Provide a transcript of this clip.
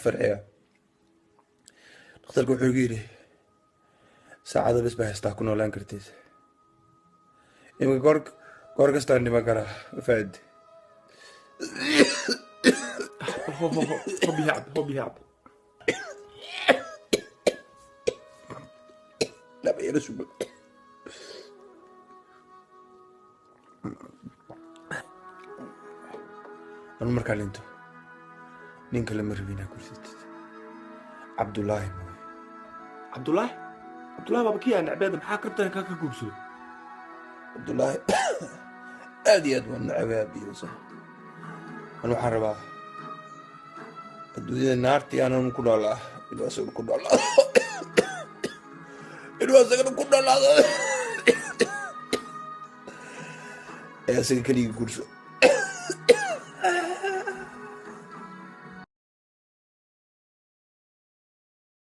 farciya dhakhtarka wuxuu igu yidhi saacada bes baa haystaa ku noolaan kartid iminka goor kastaan dhiman karaa mafaad هو بيعب laba yaro sugo anu markaa dhinto nin kale ma rabin inaa gursatid cabdullaahi mooye عبد الله بابا كي انا عباده maxaa kartan ka guursado cabdullaahi aad iyo aad waan nacabaabiyosa anu waxaan rabaa adduunyada naartii aanan ku noolaa inuu asagana ku noolaado inuu asagana ku noolaado ee asaga keligii guurso